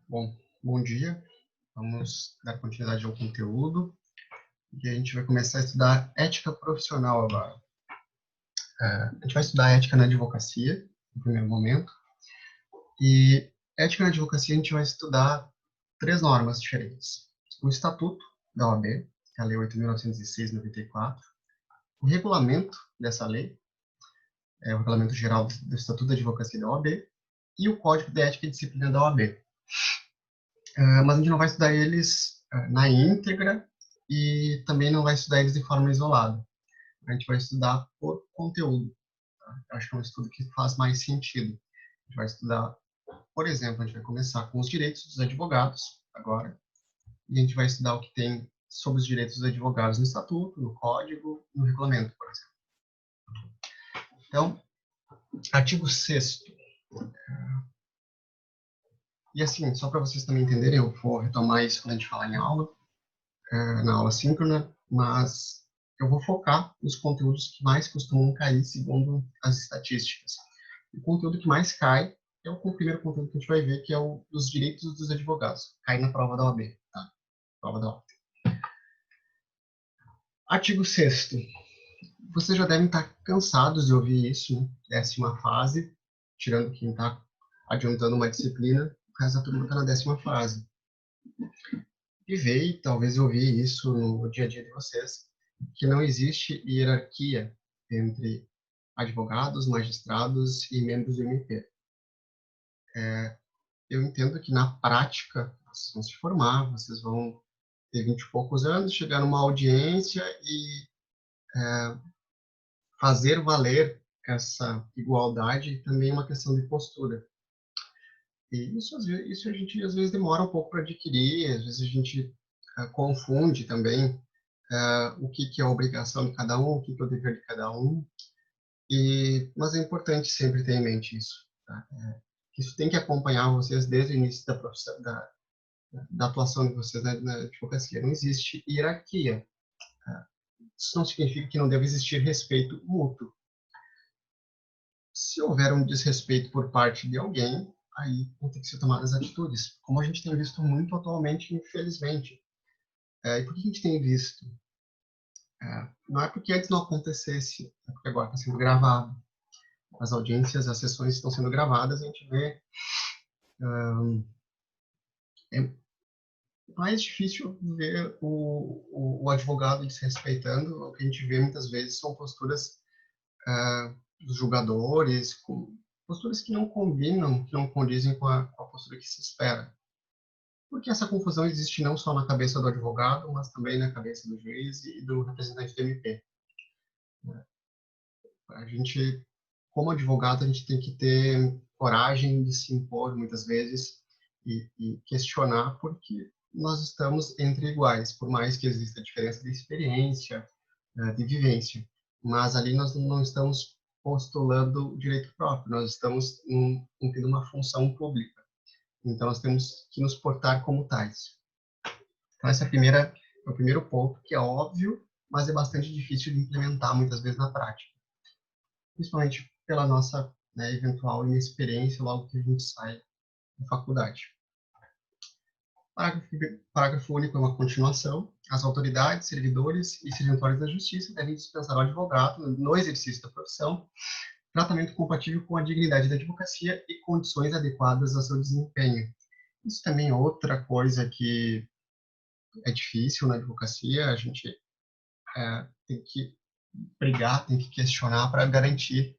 Bom dia. Vamos dar continuidade ao conteúdo e a gente vai começar a estudar ética profissional agora. A gente vai estudar ética na advocacia, no primeiro momento, e ética na advocacia a gente vai estudar três normas diferentes. O Estatuto da OAB, que é a Lei 8.906/94, o regulamento dessa lei, o Regulamento Geral do Estatuto da Advocacia da OAB, e o Código de Ética e Disciplina da OAB. Mas a gente não vai estudar eles na íntegra e também não vai estudar eles de forma isolada. A gente vai estudar por conteúdo. Tá? Eu acho que é um estudo que faz mais sentido. A gente vai estudar, por exemplo, a gente vai começar com os direitos dos advogados, agora, e a gente vai estudar o que tem sobre os direitos dos advogados no Estatuto, no Código, no Regulamento, por exemplo. Então, artigo 6º. E assim, só para vocês também entenderem, eu vou retomar isso quando a gente falar em aula, na aula síncrona, mas eu vou focar nos conteúdos que mais costumam cair segundo as estatísticas. O conteúdo que mais cai é o primeiro conteúdo que a gente vai ver, que é o dos direitos dos advogados. Cai na prova da OAB, tá? Prova da OAB. Artigo 6º. Vocês já devem estar cansados de ouvir isso, né? 10ª fase, tirando quem está adiantando uma disciplina, o resto da turma está na 10ª fase. E ver, e talvez ouvir isso no dia a dia de vocês, que não existe hierarquia entre advogados, magistrados e membros do MP. Eu entendo que na prática vocês vão se formar, vocês vão ter 20 e poucos anos, chegar numa audiência e fazer valer essa igualdade também é uma questão de postura. E isso a gente às vezes demora um pouco para adquirir, às vezes a gente confunde também o que é a obrigação de cada um, o que é o dever de cada um, mas é importante sempre ter em mente isso. Tá? Isso tem que acompanhar vocês desde o início da profissão, da atuação de vocês na advocacia. Não existe hierarquia. Tá? Isso não significa que não deve existir respeito mútuo. Se houver um desrespeito por parte de alguém, aí vão ter que ser tomadas atitudes, como a gente tem visto muito atualmente, infelizmente. E por que a gente tem visto? Não é porque antes não acontecesse, é porque agora está sendo gravado. As audiências, as sessões estão sendo gravadas, a gente vê. É mais difícil ver o advogado desrespeitando. O que a gente vê muitas vezes são posturas dos julgadores, posturas que não combinam, que não condizem com a postura que se espera. Porque essa confusão existe não só na cabeça do advogado, mas também na cabeça do juiz e do representante do MP. A gente, como advogado, a gente tem que ter coragem de se impor muitas vezes e questionar, porque nós estamos entre iguais, por mais que exista diferença de experiência, de vivência. Mas ali nós não estamos postulando o direito próprio, nós estamos cumprindo uma função pública. Então nós temos que nos portar como tais. Então essa é o primeiro ponto, que é óbvio, mas é bastante difícil de implementar muitas vezes na prática, principalmente pela nossa eventual inexperiência logo que a gente sai da faculdade. Parágrafo único é uma continuação. As autoridades, servidores e servidores da justiça devem dispensar ao advogado, no exercício da profissão, tratamento compatível com a dignidade da advocacia e condições adequadas ao seu desempenho. Isso também é outra coisa que é difícil na advocacia, a gente tem que brigar, tem que questionar para garantir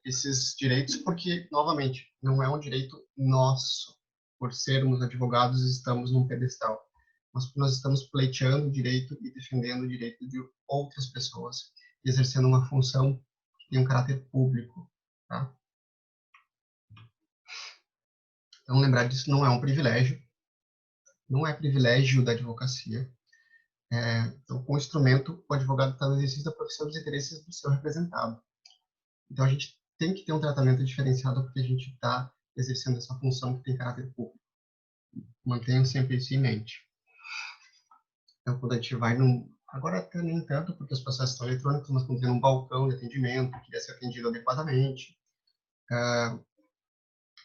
esses direitos, porque, novamente, não é um direito nosso. Por sermos advogados, estamos num pedestal. Nós estamos pleiteando o direito e defendendo o direito de outras pessoas, exercendo uma função que tem um caráter público. Tá? Então, lembrar disso não é um privilégio, não é privilégio da advocacia. Então, com o instrumento, o advogado está no exercício da profissão dos interesses do seu representado. Então, a gente tem que ter um tratamento diferenciado porque a gente está exercendo essa função que tem caráter público. Mantenham sempre isso em mente. Então, quando a gente vai agora até nem tanto, porque os processos estão eletrônicos, mas quando tem um balcão de atendimento, que deve ser atendido adequadamente.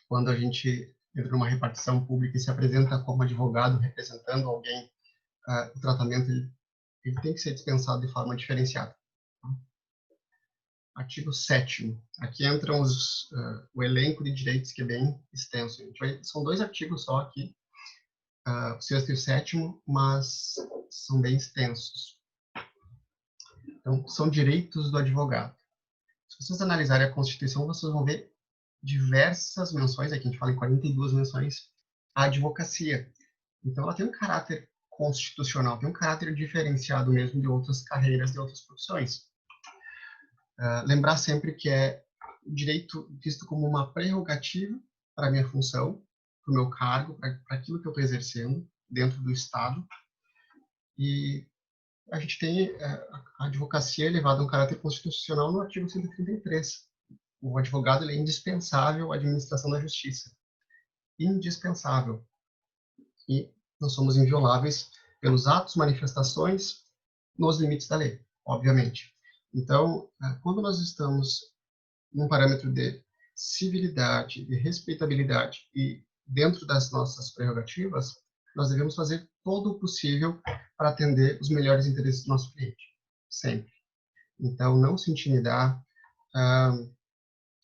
Quando a gente entra numa repartição pública e se apresenta como advogado representando alguém, o tratamento ele tem que ser dispensado de forma diferenciada. Artigo 7º. Aqui entram o elenco de direitos que é bem extenso. São 2 artigos só aqui, o 6º e o 7º, mas são bem extensos. Então, são direitos do advogado. Se vocês analisarem a Constituição, vocês vão ver diversas menções, aqui a gente fala em 42 menções, à advocacia. Então, ela tem um caráter constitucional, tem um caráter diferenciado mesmo de outras carreiras, de outras profissões. Lembrar sempre que é direito visto como uma prerrogativa para a minha função, para o meu cargo, para aquilo que eu estou exercendo dentro do Estado. E a gente tem a advocacia elevada a um caráter constitucional no artigo 133. O advogado ele é indispensável à administração da justiça. Indispensável. E nós somos invioláveis pelos atos, manifestações, nos limites da lei, obviamente. Então, quando nós estamos num parâmetro de civilidade, de respeitabilidade e dentro das nossas prerrogativas, nós devemos fazer todo o possível para atender os melhores interesses do nosso cliente, sempre. Então, não se intimidar,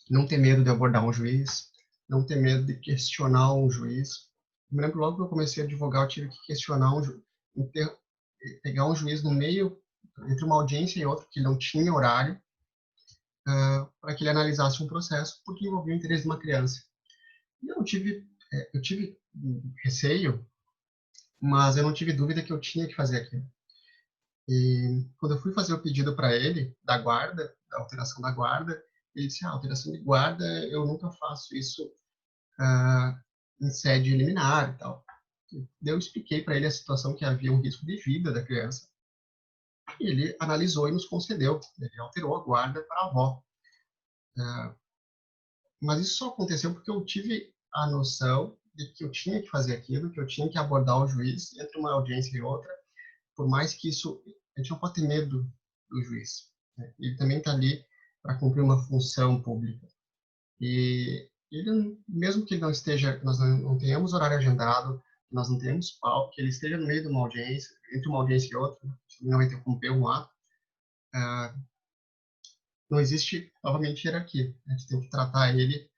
não ter medo de abordar um juiz, não ter medo de questionar um juiz. Eu me lembro logo que eu comecei a advogar, eu tive que questionar pegar um juiz no meio, entre uma audiência e outra, que não tinha horário, para que ele analisasse um processo, porque envolvia o interesse de uma criança. E eu tive receio, mas eu não tive dúvida que eu tinha que fazer aquilo. E quando eu fui fazer o pedido para ele, da guarda, da alteração da guarda, ele disse, alteração de guarda, eu nunca faço isso em sede liminar e tal. Eu expliquei para ele a situação, que havia um risco de vida da criança. E ele analisou e nos concedeu. Ele alterou a guarda para a avó. Mas isso só aconteceu porque eu tive a noção de que eu tinha que fazer aquilo, que eu tinha que abordar o juiz entre uma audiência e outra, por mais que isso, a gente não pode ter medo do juiz, né? Ele também está ali para cumprir uma função pública. E ele, mesmo que ele não esteja, nós não tenhamos horário agendado, nós não tenhamos pauta, que ele esteja no meio de uma audiência, entre uma audiência e outra, não vai ter que cumprir um ato, não existe, novamente, hierarquia. A gente tem que tratar ele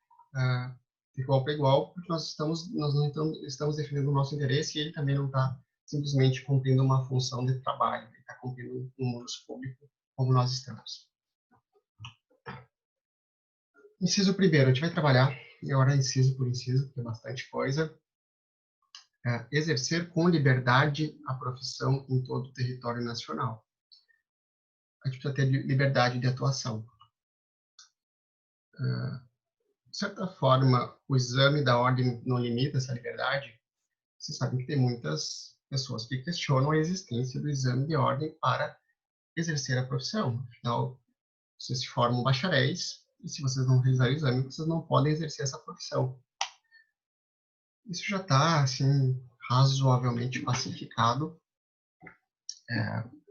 de igual para igual, porque nós não estamos defendendo o nosso interesse e ele também não está simplesmente cumprindo uma função de trabalho, ele está cumprindo um uso público como nós estamos. Inciso primeiro, a gente vai trabalhar, e agora inciso por inciso, porque é bastante coisa. Exercer com liberdade a profissão em todo o território nacional. A gente precisa ter liberdade de atuação. De certa forma, o exame da ordem não limita essa liberdade. Vocês sabem que tem muitas pessoas que questionam a existência do exame de ordem para exercer a profissão. Afinal, vocês se formam bacharéis e se vocês não realizarem o exame, vocês não podem exercer essa profissão. Isso já está, assim, razoavelmente pacificado,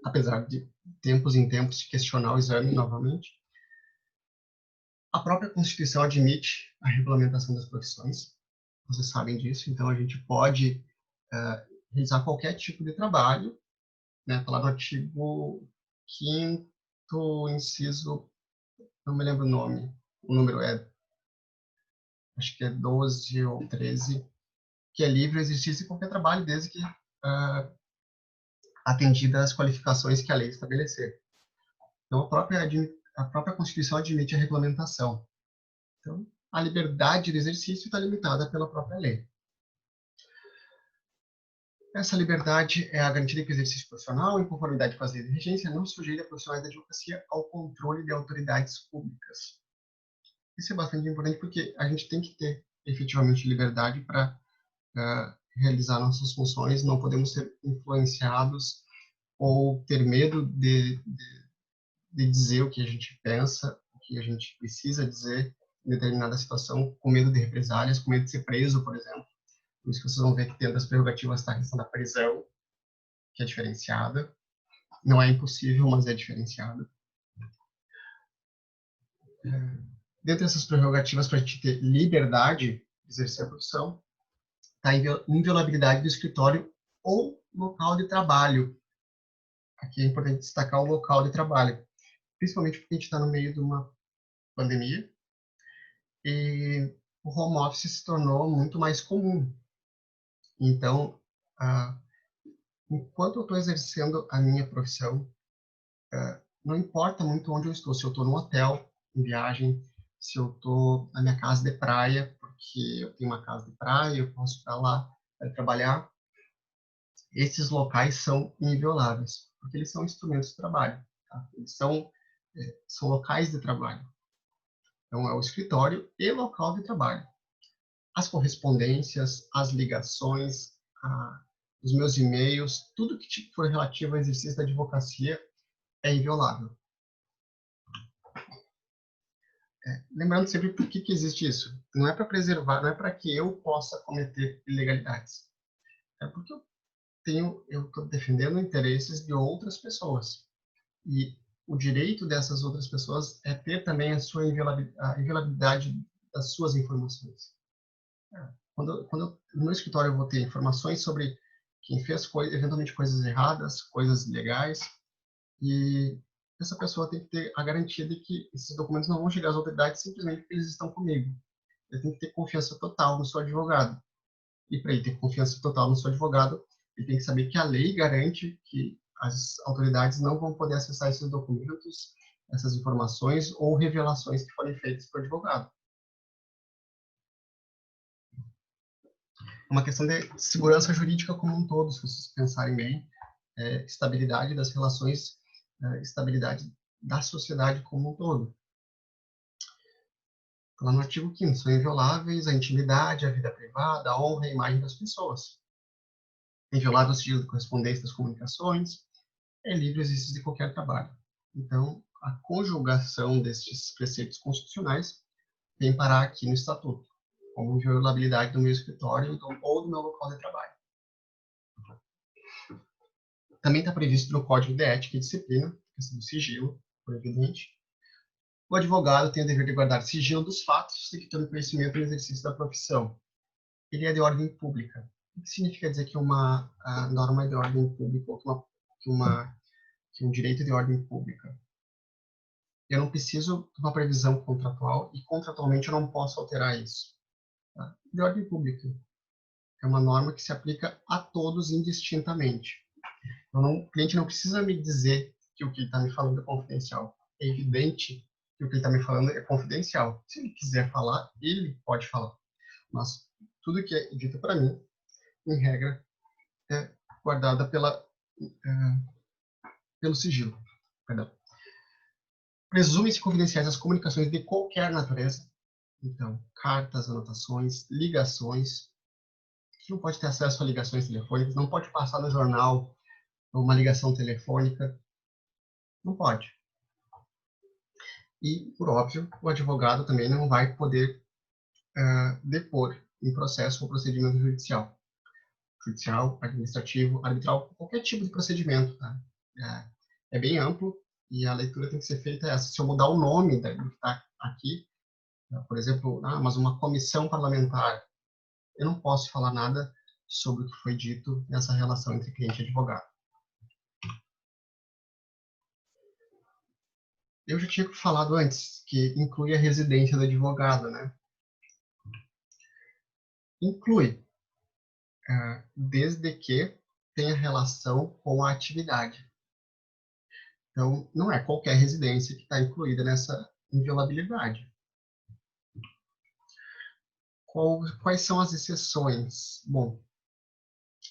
apesar de tempos em tempos se questionar o exame novamente. A própria Constituição admite a regulamentação das profissões, vocês sabem disso, então a gente pode realizar qualquer tipo de trabalho, né? Está lá no artigo 5º, inciso, não me lembro o número acho que é 12 ou 13, que é livre o exercício de qualquer trabalho, desde que atendida às qualificações que a lei estabelecer. Então, a própria Constituição admite a regulamentação. Então, a liberdade de exercício está limitada pela própria lei. Essa liberdade é a garantia que o exercício profissional, em conformidade com as leis de regência, não sujeita profissionais da advocacia ao controle de autoridades públicas. Isso é bastante importante porque a gente tem que ter efetivamente liberdade para realizar nossas funções, não podemos ser influenciados ou ter medo de dizer o que a gente pensa, o que a gente precisa dizer em determinada situação, com medo de represálias, com medo de ser preso, por exemplo. Por isso que vocês vão ver que dentro das prerrogativas está a questão da prisão, que é diferenciada. Não é impossível, mas é diferenciada. Dentro dessas prerrogativas, para a gente ter liberdade de exercer a profissão, tá a inviolabilidade do escritório ou local de trabalho. Aqui é importante destacar o local de trabalho, principalmente porque a gente está no meio de uma pandemia e o home office se tornou muito mais comum. Então, enquanto eu estou exercendo a minha profissão, não importa muito onde eu estou, se eu estou no hotel, em viagem, se eu estou na minha casa de praia, porque eu tenho uma casa de praia, eu posso estar lá para trabalhar, esses locais são invioláveis, porque eles são instrumentos de trabalho, tá? Eles são locais de trabalho. Então, é o escritório e local de trabalho. As correspondências, as ligações, os meus e-mails, tudo que for relativo ao exercício da advocacia é inviolável. Lembrando sempre por que existe isso. Não é para preservar, não é para que eu possa cometer ilegalidades. É porque eu estou defendendo interesses de outras pessoas. E o direito dessas outras pessoas é ter também a inviolabilidade das suas informações. No meu escritório eu vou ter informações sobre quem fez eventualmente coisas erradas, coisas ilegais, e essa pessoa tem que ter a garantia de que esses documentos não vão chegar às autoridades simplesmente porque eles estão comigo. Ele tem que ter confiança total no seu advogado. E para ele ter confiança total no seu advogado, ele tem que saber que a lei garante que as autoridades não vão poder acessar esses documentos, essas informações ou revelações que forem feitas pelo advogado. Uma questão de segurança jurídica como um todo, se vocês pensarem bem, estabilidade das relações, estabilidade da sociedade como um todo. Lá no artigo 5º, são invioláveis a intimidade, a vida privada, a honra e a imagem das pessoas. É inviolável o sigilo de correspondência das comunicações, é livre o exercício de qualquer trabalho. Então, a conjugação destes preceitos constitucionais vem parar aqui no Estatuto, como inviolabilidade do meu escritório ou do meu local de trabalho. Também está previsto no Código de Ética e Disciplina, a questão do sigilo, por evidente. O advogado tem o dever de guardar sigilo dos fatos de que tome conhecimento no exercício da profissão. Ele é de ordem pública. O que significa dizer que uma norma é de ordem pública ou que um direito é de ordem pública? Eu não preciso de uma previsão contratual e contratualmente eu não posso alterar isso. Tá? De ordem pública. É uma norma que se aplica a todos indistintamente. Então, o cliente não precisa me dizer que o que ele está me falando é confidencial. É evidente que o que ele está me falando é confidencial. Se ele quiser falar, ele pode falar. Mas tudo que é dito para mim, em regra, é guardada pelo sigilo. Perdão. Presume-se confidenciais as comunicações de qualquer natureza. Então, cartas, anotações, ligações. Você não pode ter acesso a ligações telefônicas, não pode passar no jornal uma ligação telefônica. Não pode. E, por óbvio, o advogado também não vai poder depor em processo ou procedimento judicial. Judicial, administrativo, arbitral, qualquer tipo de procedimento. Tá? É bem amplo e a leitura tem que ser feita essa. Se eu mudar o nome do que está aqui, por exemplo, mas uma comissão parlamentar, eu não posso falar nada sobre o que foi dito nessa relação entre cliente e advogado. Eu já tinha falado antes que inclui a residência do advogado, né? Inclui, desde que tenha relação com a atividade. Então, não é qualquer residência que está incluída nessa inviolabilidade. Quais são as exceções? Bom,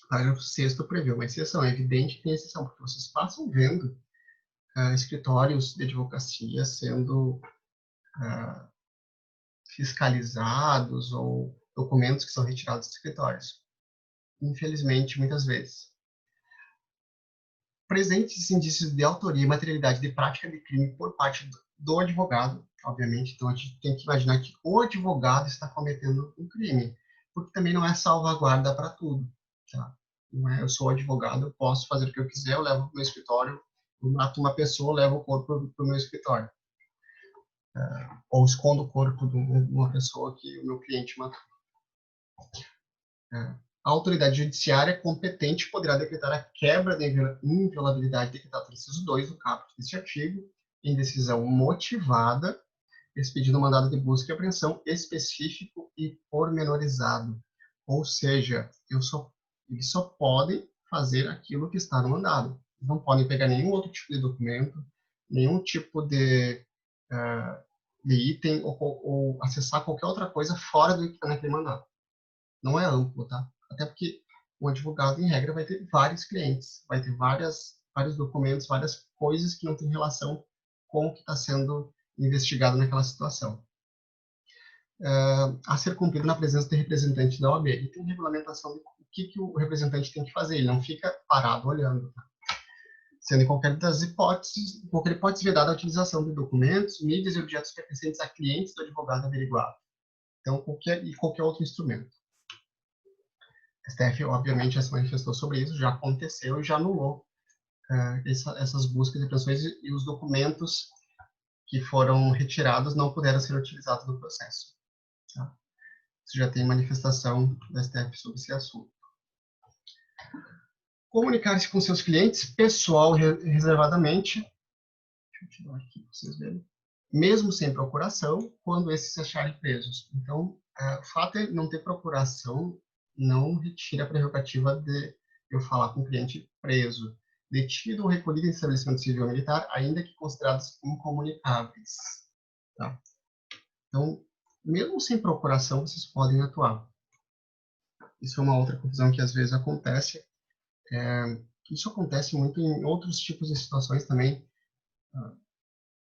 o parágrafo 6º prevê uma exceção. É evidente que tem exceção, porque vocês passam vendo escritórios de advocacia sendo fiscalizados ou documentos que são retirados dos escritórios. Infelizmente, muitas vezes. Presentes indícios de autoria e materialidade de prática de crime por parte do advogado, obviamente, então a gente tem que imaginar que o advogado está cometendo um crime, porque também não é salvaguarda para tudo. Tá? Não é, eu sou advogado, eu posso fazer o que eu quiser, eu levo para o meu escritório, eu mato uma pessoa, levo o corpo para o meu escritório. Ou escondo o corpo de uma pessoa que o meu cliente matou. A autoridade judiciária competente poderá decretar a quebra da inviolabilidade decretada no inciso 2 do caput deste artigo, em decisão motivada, expedindo mandado de busca e apreensão específico e pormenorizado. Ou seja, eles só podem fazer aquilo que está no mandado. Eles não podem pegar nenhum outro tipo de documento, nenhum tipo de item ou acessar qualquer outra coisa fora do que está naquele mandado. Não é amplo, tá? Até porque o advogado, em regra, vai ter vários clientes, vai ter vários documentos, várias coisas que não têm relação com o que está sendo investigado naquela situação. A ser cumprido na presença do representante da OAB. E tem regulamentação de o que o representante tem que fazer, ele não fica parado olhando. Tá? Sendo em qualquer hipótese vedada a utilização de documentos, mídias e objetos pertencentes a clientes do advogado averiguado. Então, qualquer outro instrumento. A STF, obviamente, já se manifestou sobre isso, já aconteceu e já anulou essas buscas e apreensões e os documentos que foram retirados não puderam ser utilizados no processo. Tá? Isso já tem manifestação da STF sobre esse assunto. Comunicar-se com seus clientes, pessoal reservadamente, deixa eu tirar aqui para vocês verem, mesmo sem procuração, quando esses se acharem presos. Então, o fato de não ter procuração não retira a prerrogativa de eu falar com o cliente preso, detido ou recolhido em estabelecimento civil ou militar, ainda que considerados incomunicáveis. Tá? Então, mesmo sem procuração, vocês podem atuar. Isso é uma outra confusão que às vezes acontece. Isso acontece muito em outros tipos de situações também.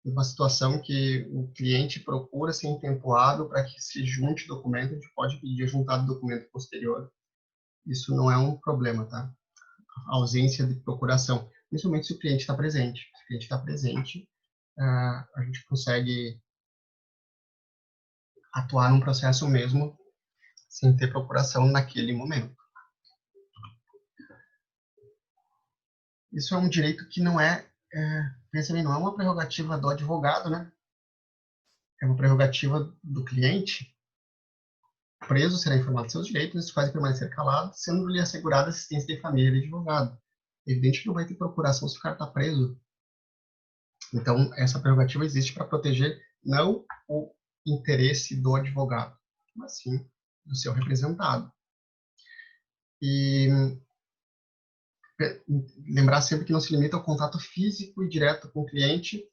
Uma situação que o cliente procura ser tempo hábil para que se junte documento, a gente pode pedir a juntar documento posterior. Isso não é um problema, tá? A ausência de procuração, principalmente se o cliente está presente. Se o cliente está presente, a gente consegue atuar num processo mesmo sem ter procuração naquele momento. Isso é um direito que não pensa bem, não é uma prerrogativa do advogado, né? É uma prerrogativa do cliente. O preso será informado de seus direitos e faz permanecer calado, sendo-lhe assegurada assistência de família e de advogado. É evidente que não vai ter procuração se o cara está preso. Então, essa prerrogativa existe para proteger não o interesse do advogado, mas sim do seu representado. E lembrar sempre que não se limita ao contato físico e direto com o cliente,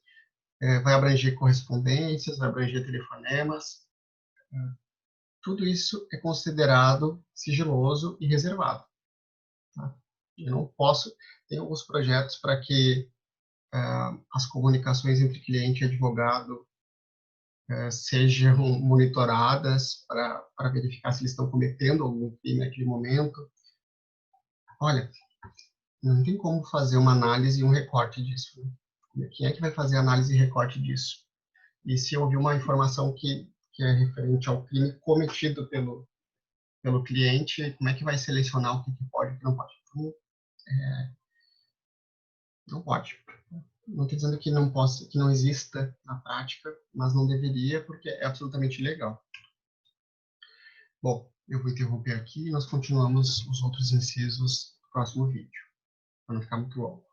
vai abranger correspondências, vai abranger telefonemas, tudo isso é considerado sigiloso e reservado. Tá? Eu não posso, tem alguns projetos para que as comunicações entre cliente e advogado sejam monitoradas para verificar se eles estão cometendo algum crime naquele momento. Olha, não tem como fazer uma análise e um recorte disso. Né? Quem é que vai fazer análise e recorte disso? E se eu ouvir uma informação que é referente ao crime cometido pelo cliente, como é que vai selecionar o que pode e o que não pode? Então, não pode. Não estou dizendo que não possa, que não exista na prática, mas não deveria, porque é absolutamente ilegal. Bom, eu vou interromper aqui e nós continuamos os outros incisos no próximo vídeo, para não ficar muito longo.